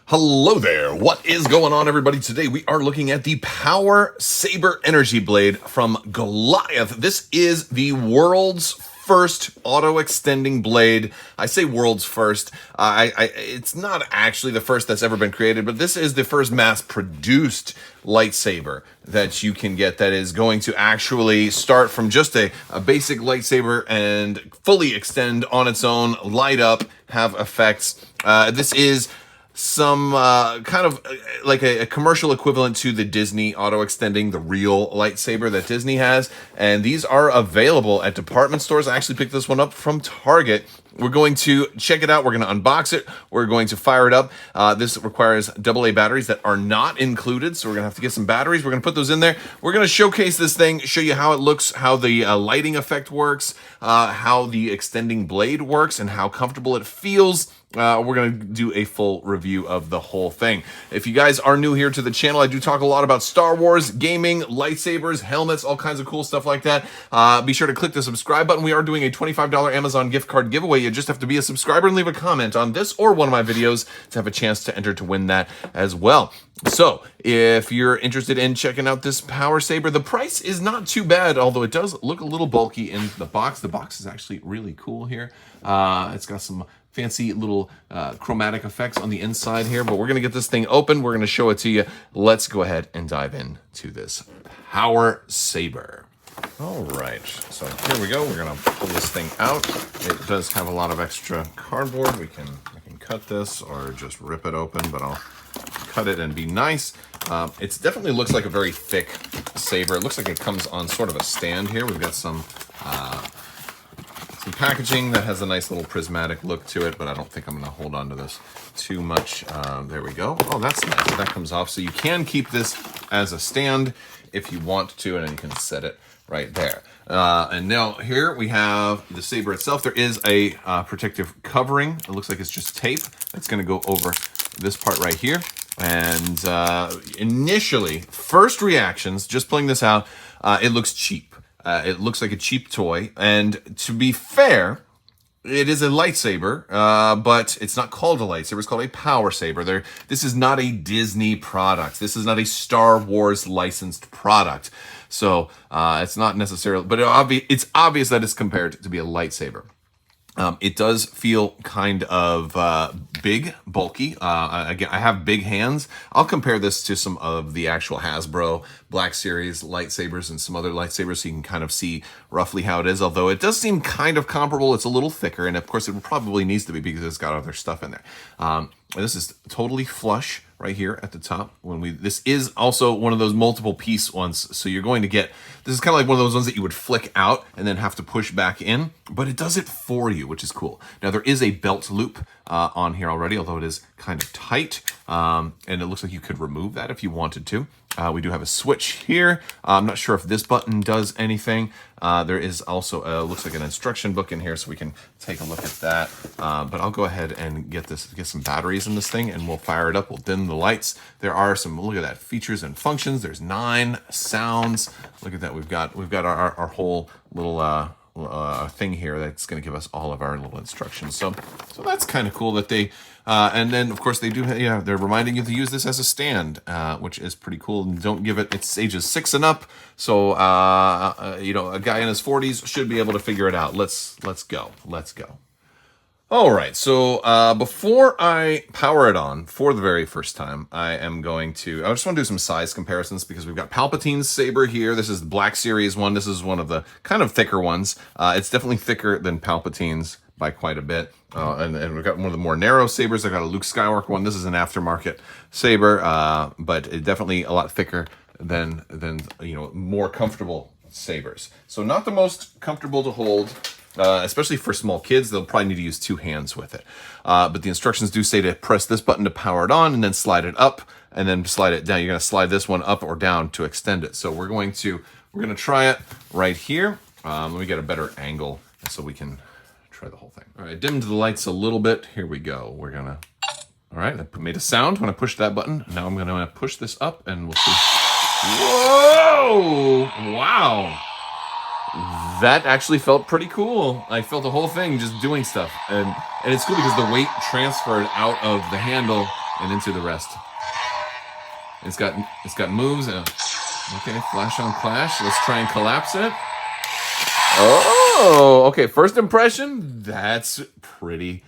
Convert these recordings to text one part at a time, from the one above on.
Hello there. What is going on, everybody? Today we are looking at the Power Saber Energy Blade from Goliath. This is the world's first auto-extending blade. I say world's first. It's not actually the first that's ever been created, but this is the first mass-produced lightsaber that you can get that is going to actually start from just a basic lightsaber and fully extend on its own, light up, have effects. This is some kind of like a commercial equivalent to the Disney auto-extending, the real lightsaber that Disney has. And these are available at department stores. I actually picked this one up from Target. We're going to check it out. We're going to unbox it. We're going to fire it up. This requires AA batteries that are not included, so we're going to have to get some batteries. We're going to put those in there. We're going to showcase this thing, show you how it looks, how the lighting effect works, how the extending blade works, and how comfortable it feels. We're going to do a full review of the whole thing. If you guys are new here to the channel, I do talk a lot about Star Wars, gaming, lightsabers, helmets, all kinds of cool stuff like that. Be sure to click the subscribe button. We are doing a $25 Amazon gift card giveaway. You just have to be a subscriber and leave a comment on this or one of my videos to have a chance to enter to win that as well. So if you're interested in checking out this Power Saber, the price is not too bad, although it does look a little bulky in the box. The box is actually really cool here. It's got some fancy little chromatic effects on the inside here, but we're going to get this thing open. We're going to show it to you. Let's go ahead and dive into this Power Saber. All right, so here we go. We're going to pull this thing out. It does have a lot of extra cardboard. I can cut this or just rip it open, but I'll cut it and be nice. It definitely looks like a very thick saber. It looks like it comes on sort of a stand here. We've got some packaging that has a nice little prismatic look to it, but I don't think I'm going to hold on to this too much. There we go. Oh, that's nice. That comes off. So you can keep this as a stand if you want to, and then you can set it right there. And now here we have the saber itself. There is a protective covering. It looks like it's just tape. It's going to go over this part right here. And initially, first reactions, just pulling this out, it looks cheap. It looks like a cheap toy, and to be fair, it is a lightsaber, but it's not called a lightsaber. It's called a Power Saber. This is not a Disney product. This is not a Star Wars licensed product. So it's not necessarily, but it's obvious that it's compared to be a lightsaber. It does feel kind of big, bulky. Again, I have big hands. I'll compare this to some of the actual Hasbro Black Series lightsabers and some other lightsabers so you can kind of see roughly how it is, although it does seem kind of comparable. It's a little thicker, and of course it probably needs to be because it's got other stuff in there. This is totally flush right here at the top. This is also one of those multiple piece ones, so you're going to get, this is kind of like one of those ones that you would flick out and then have to push back in, but it does it for you, which is cool. Now there is a belt loop on here already, although it is kind of tight, and it looks like you could remove that if you wanted to. We do have a switch here. I'm not sure if this button does anything. There is also looks like an instruction book in here, so we can take a look at that. But I'll go ahead and get some batteries in this thing, and we'll fire it up. We'll dim the lights. There are some, look at that, features and functions. There's 9 sounds. Look at that. We've got our whole little thing here that's going to give us all of our little instructions. So that's kind of cool that they. And then, of course, they do. Yeah, they're reminding you to use this as a stand, which is pretty cool. And don't give it. It's ages 6 and up, so you know, a guy in his 40s should be able to figure it out. Let's go. All right. So before I power it on for the very first time, I just want to do some size comparisons because we've got Palpatine's saber here. This is the Black Series one. This is one of the kind of thicker ones. It's definitely thicker than Palpatine's by quite a bit. And we've got one of the more narrow sabers. I've got a Luke Skywalker one. This is an aftermarket saber, but it definitely a lot thicker than you know, more comfortable sabers. So not the most comfortable to hold, especially for small kids. They'll probably need to use 2 hands with it. But the instructions do say to press this button to power it on, and then slide it up, and then slide it down. You're going to slide this one up or down to extend it. So we're going to try it right here. Let me get a better angle so we can try the whole thing. All right, dimmed the lights a little bit. Here we go. All right, that made a sound when I pushed that button. Now I'm gonna push this up and we'll see. Whoa! Wow! That actually felt pretty cool. I felt the whole thing just doing stuff. And it's cool because the weight transferred out of the handle and into the rest. It's got moves. Okay, flash on clash. Let's try and collapse it. Oh, okay. First impression, that's pretty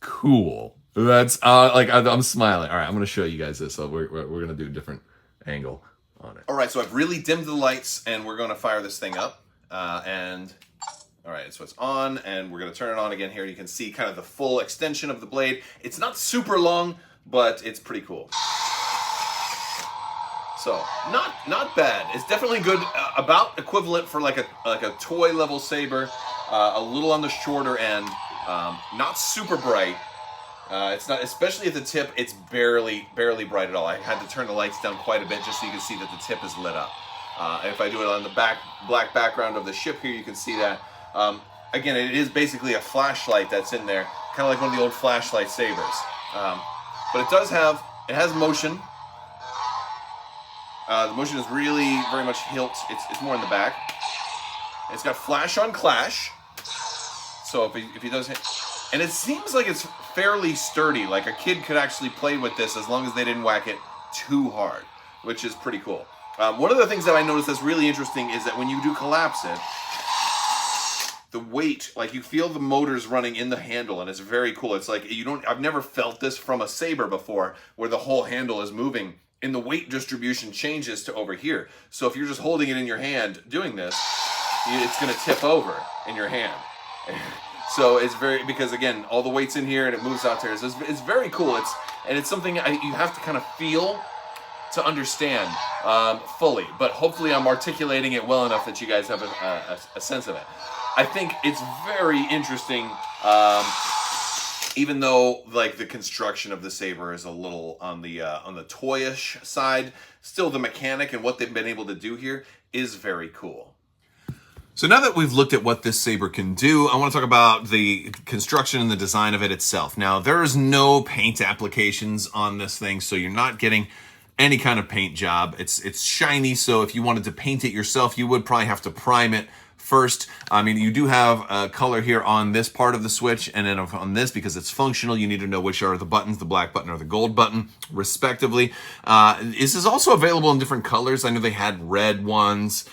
cool. That's like I'm smiling. All right, I'm gonna show you guys this. So we're gonna do a different angle on it. All right, so I've really dimmed the lights, and we're gonna fire this thing up. And all right, so it's on, and we're gonna turn it on again here. You can see kind of the full extension of the blade. It's not super long, but it's pretty cool. So not bad. It's definitely good, about equivalent for like a toy level saber, a little on the shorter end, not super bright. It's not, especially at the tip. It's barely bright at all. I had to turn the lights down quite a bit just so you can see that the tip is lit up. If I do it on the black background of the ship here, you can see that. Again, it is basically a flashlight that's in there, kind of like one of the old flashlight sabers. But it has motion. The motion is really very much hilt. It's more in the back. It's got flash on clash. So if he does hit, and it seems like it's fairly sturdy. Like a kid could actually play with this as long as they didn't whack it too hard, which is pretty cool. One of the things that I noticed that's really interesting is that when you do collapse it, the weight, like you feel the motors running in the handle, and it's very cool. It's like I've never felt this from a saber before, where the whole handle is moving. And the weight distribution changes to over here. So if you're just holding it in your hand doing this, it's gonna tip over in your hand. So it's because again, all the weight's in here and it moves out there. So it's very cool. It's something you have to kind of feel to understand fully. But hopefully I'm articulating it well enough that you guys have a sense of it. I think it's very interesting. Even though like the construction of the saber is a little on the toyish side, still the mechanic and what they've been able to do here is very cool. So now that we've looked at what this saber can do, I want to talk about the construction and the design of it itself. Now, there's no paint applications on this thing, so you're not getting any kind of paint job. It's shiny, so if you wanted to paint it yourself, you would probably have to prime it first. I mean, you do have a color here on this part of the switch, and then on this, because it's functional, you need to know which are the buttons, the black button or the gold button, respectively. This is also available in different colors. I know they had red ones.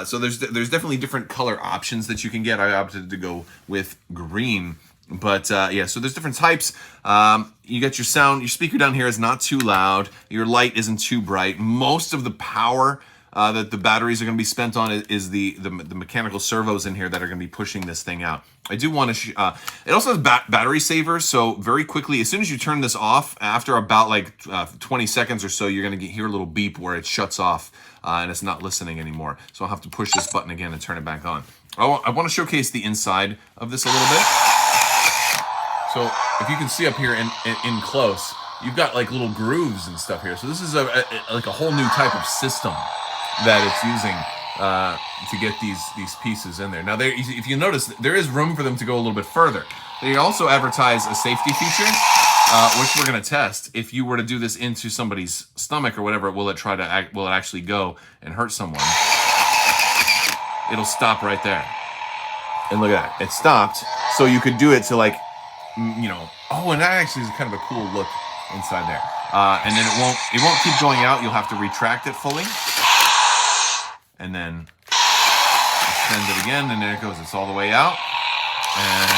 So there's definitely different color options that you can get. I opted to go with green. But yeah, so there's different types. You got your sound, your speaker down here is not too loud. Your light isn't too bright. Most of the power that the batteries are going to be spent on is the mechanical servos in here that are going to be pushing this thing out. I do want to, it also has battery saver, so very quickly, as soon as you turn this off, after about like 20 seconds or so, you're going to hear a little beep where it shuts off and it's not listening anymore. So I'll have to push this button again and turn it back on. I want to showcase the inside of this a little bit. So if you can see up here in close, you've got like little grooves and stuff here. So this is like a whole new type of system that it's using to get these pieces in there. Now, if you notice, there is room for them to go a little bit further. They also advertise a safety feature, which we're going to test. If you were to do this into somebody's stomach or whatever, will it actually go and hurt someone? It'll stop right there. And look at that, it stopped. So you could do it to like, oh, and that actually is kind of a cool look inside there. And then it won't keep going out. You'll have to retract it fully. And then extend it again, and there it goes. It's all the way out and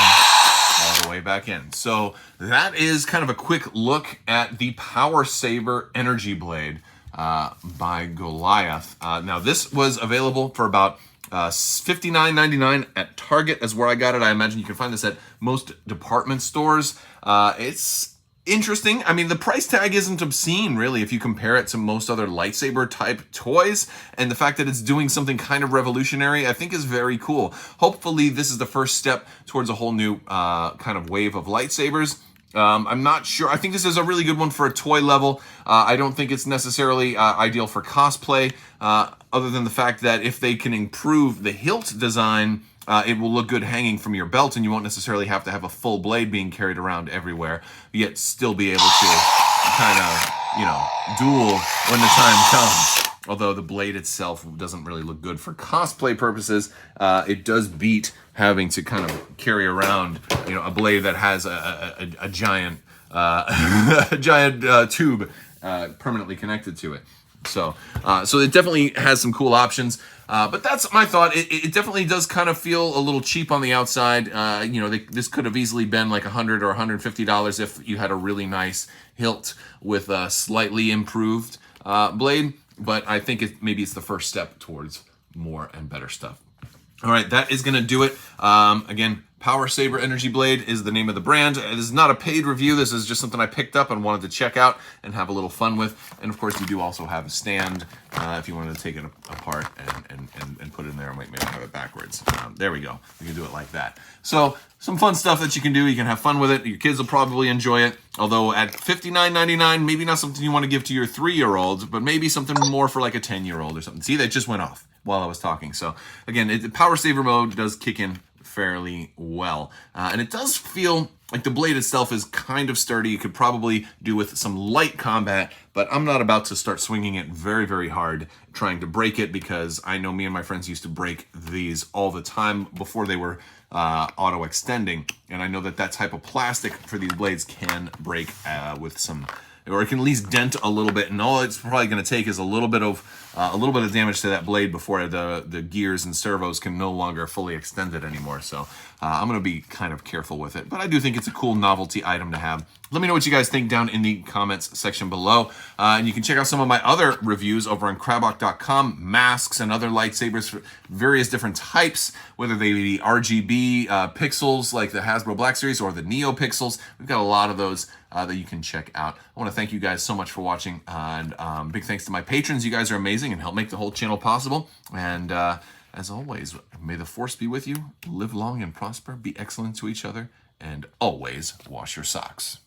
all the way back in. So that is kind of a quick look at the Power Saber Energy Blade by Goliath. Now, this was available for about $59.99 at Target is where I got it. I imagine you can find this at most department stores. It's interesting. I mean, the price tag isn't obscene, really, if you compare it to most other lightsaber type toys. And the fact that it's doing something kind of revolutionary, I think is very cool. Hopefully, this is the first step towards a whole new kind of wave of lightsabers. I'm not sure. I think this is a really good one for a toy level. I don't think it's necessarily ideal for cosplay, other than the fact that if they can improve the hilt design, it will look good hanging from your belt, and you won't necessarily have to have a full blade being carried around everywhere, yet still be able to kind of, duel when the time comes. Although the blade itself doesn't really look good for cosplay purposes, it does beat having to kind of carry around, a blade that has a giant tube permanently connected to it. So it definitely has some cool options. But that's my thought. It definitely does kind of feel a little cheap on the outside. This could have easily been like $100 or $150 if you had a really nice hilt with a slightly improved blade. But I think maybe it's the first step towards more and better stuff. All right, that is going to do it. Again, Power Saber Energy Blade is the name of the brand. This is not a paid review. This is just something I picked up and wanted to check out and have a little fun with. And of course, you do also have a stand if you wanted to take it apart and put it in there. Maybe I'll have it backwards. There we go. You can do it like that. So some fun stuff that you can do. You can have fun with it. Your kids will probably enjoy it. Although at $59.99, maybe not something you want to give to your 3-year-old, but maybe something more for like a 10-year-old or something. See, that just went off while I was talking. So again, Power Saber mode does kick in fairly well. And it does feel like the blade itself is kind of sturdy. You could probably do with some light combat, but I'm not about to start swinging it very, very hard trying to break it, because I know me and my friends used to break these all the time before they were auto extending. And I know that type of plastic for these blades can break with some, or it can at least dent a little bit, and all it's probably going to take is a little bit of damage to that blade before the gears and servos can no longer fully extend it anymore. So I'm going to be kind of careful with it, but I do think it's a cool novelty item to have. Let me know what you guys think down in the comments section below. And you can check out some of my other reviews over on Crabbok.com, masks and other lightsabers for various different types, whether they be RGB pixels like the Hasbro Black Series or the Neo pixels. We've got a lot of those that you can check out. I want to thank you guys so much for watching, and big thanks to my patrons. You guys are amazing and help make the whole channel possible. And as always, may the Force be with you. Live long and prosper. Be excellent to each other. And always wash your socks.